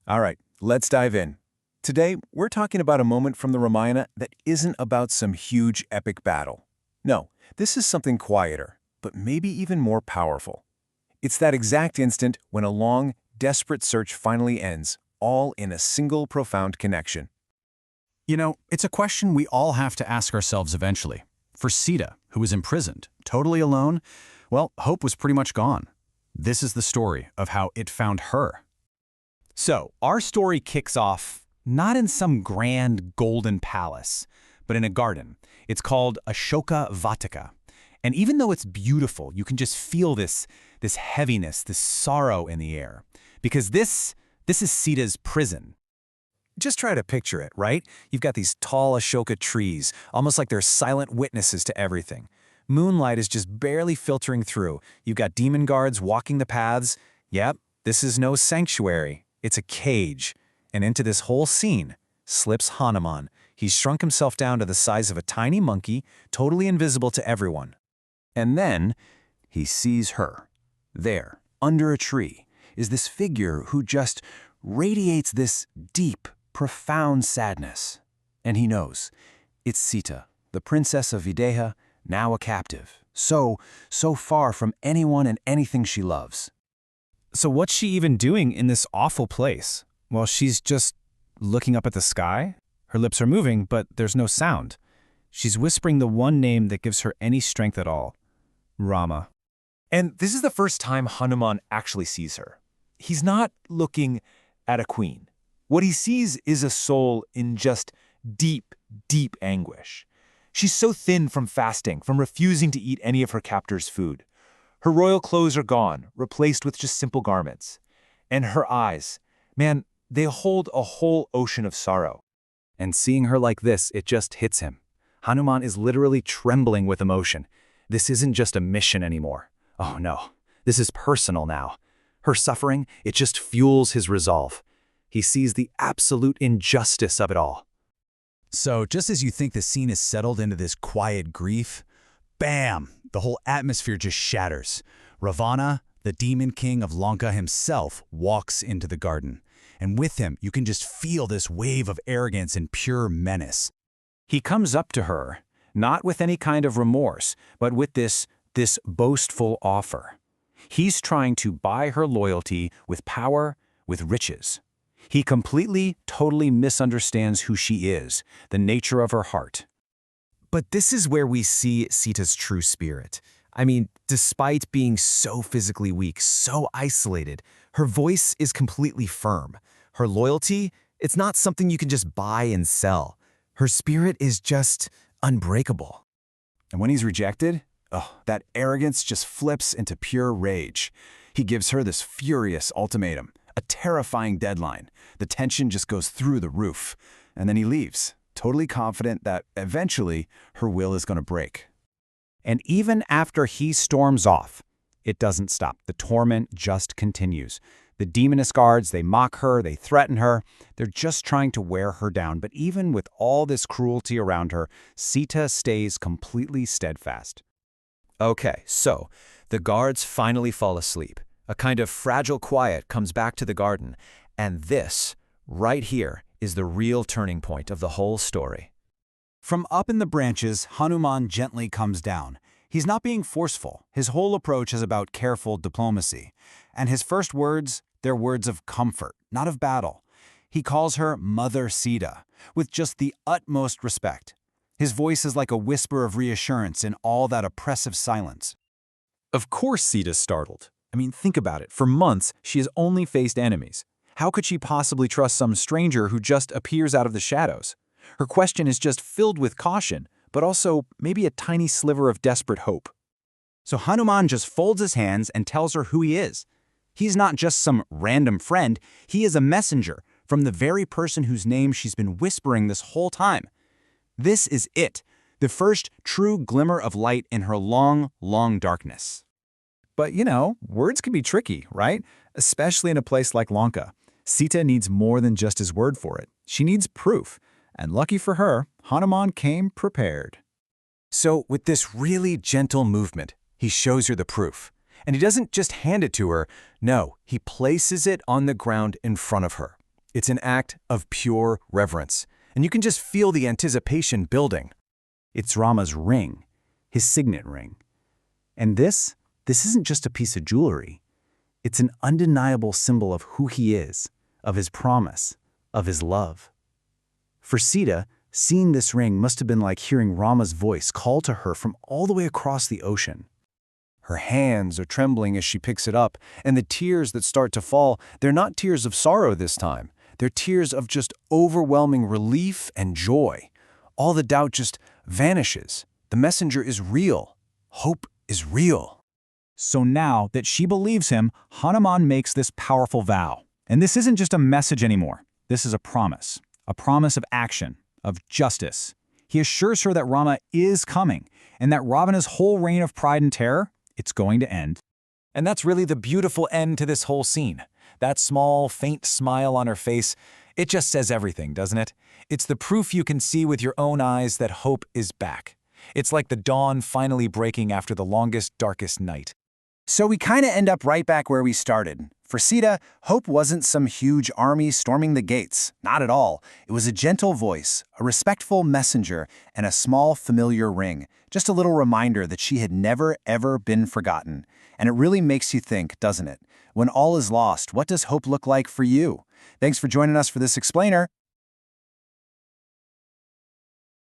All right, let's dive in. Today, we're talking about a moment from the Ramayana that isn't about some huge epic battle. No, this is something quieter, but maybe even more powerful. It's that exact instant when a long, desperate search finally ends, all in a single profound connection. It's a question we all have to ask ourselves eventually. For Sita, who was imprisoned, totally alone, well, hope was pretty much gone. This is the story of how it found her. So, our story kicks off not in some grand golden palace, but in a garden. It's called Ashoka Vatika. And even though it's beautiful, you can just feel this heaviness, this sorrow in the air. Because this is Sita's prison. Just try to picture it, right? You've got these tall Ashoka trees, almost like they're silent witnesses to everything. Moonlight is just barely filtering through. You've got demon guards walking the paths. Yep, this is no sanctuary. It's a cage. And into this whole scene slips Hanuman. He's shrunk himself down to the size of a tiny monkey, totally invisible to everyone. And then he sees her. There, under a tree, is this figure who just radiates this deep, profound sadness. And he knows. It's Sita, the princess of Videha, now a captive. So far from anyone and anything she loves. So what's she even doing in this awful place? Well, she's just looking up at the sky. Her lips are moving, but there's no sound. She's whispering the one name that gives her any strength at all. Rama. And this is the first time Hanuman actually sees her. He's not looking at a queen. What he sees is a soul in just deep, deep anguish. She's so thin from fasting, from refusing to eat any of her captor's food. Her royal clothes are gone, replaced with just simple garments. And her eyes, man, they hold a whole ocean of sorrow. And seeing her like this, it just hits him. Hanuman is literally trembling with emotion. This isn't just a mission anymore. Oh no, this is personal now. Her suffering, it just fuels his resolve. He sees the absolute injustice of it all. So just as you think the scene is settled into this quiet grief, bam, the whole atmosphere just shatters. Ravana, the demon king of Lanka himself, walks into the garden. And with him, you can just feel this wave of arrogance and pure menace. He comes up to her, not with any kind of remorse, but with this boastful offer. He's trying to buy her loyalty with power, with riches. He completely, totally misunderstands who she is, the nature of her heart. But this is where we see Sita's true spirit. I mean, despite being so physically weak, so isolated, her voice is completely firm. Her loyalty, it's not something you can just buy and sell. Her spirit is just unbreakable. And when he's rejected, that arrogance just flips into pure rage. He gives her this furious ultimatum, a terrifying deadline. The tension just goes through the roof. And then he leaves, totally confident that eventually her will is going to break. And even after he storms off, it doesn't stop. The torment just continues. The demoness guards, they mock her, they threaten her. They're just trying to wear her down. But even with all this cruelty around her, Sita stays completely steadfast. Okay, so the guards finally fall asleep. A kind of fragile quiet comes back to the garden. And this, right here, is the real turning point of the whole story. From up in the branches, Hanuman gently comes down. He's not being forceful. His whole approach is about careful diplomacy. And his first words, they're words of comfort, not of battle. He calls her Mother Sita, with just the utmost respect. His voice is like a whisper of reassurance in all that oppressive silence. Of course Sita's startled. I mean, think about it. For months, she has only faced enemies. How could she possibly trust some stranger who just appears out of the shadows? Her question is just filled with caution, but also maybe a tiny sliver of desperate hope. So Hanuman just folds his hands and tells her who he is. He's not just some random friend, he is a messenger from the very person whose name she's been whispering this whole time. This is it, the first true glimmer of light in her long, long darkness. But words can be tricky, right? Especially in a place like Lanka. Sita needs more than just his word for it. She needs proof. And lucky for her, Hanuman came prepared. So with this really gentle movement, he shows her the proof. And he doesn't just hand it to her. No, he places it on the ground in front of her. It's an act of pure reverence, and you can just feel the anticipation building. It's Rama's ring, his signet ring. And this isn't just a piece of jewelry. It's an undeniable symbol of who he is, of his promise, of his love. For Sita, seeing this ring must have been like hearing Rama's voice call to her from all the way across the ocean. Her hands are trembling as she picks it up, and the tears that start to fall, they're not tears of sorrow this time. They're tears of just overwhelming relief and joy. All the doubt just vanishes. The messenger is real. Hope is real. So now that she believes him, Hanuman makes this powerful vow. And this isn't just a message anymore. This is a promise of action, of justice. He assures her that Rama is coming, and that Ravana's whole reign of pride and terror, it's going to end. And that's really the beautiful end to this whole scene. That small, faint smile on her face, it just says everything, doesn't it? It's the proof you can see with your own eyes that hope is back. It's like the dawn finally breaking after the longest, darkest night. So we kind of end up right back where we started. For Sita, hope wasn't some huge army storming the gates. Not at all. It was a gentle voice, a respectful messenger, and a small, familiar ring. Just a little reminder that she had never, ever been forgotten. And it really makes you think, doesn't it? When all is lost, what does hope look like for you? Thanks for joining us for this explainer.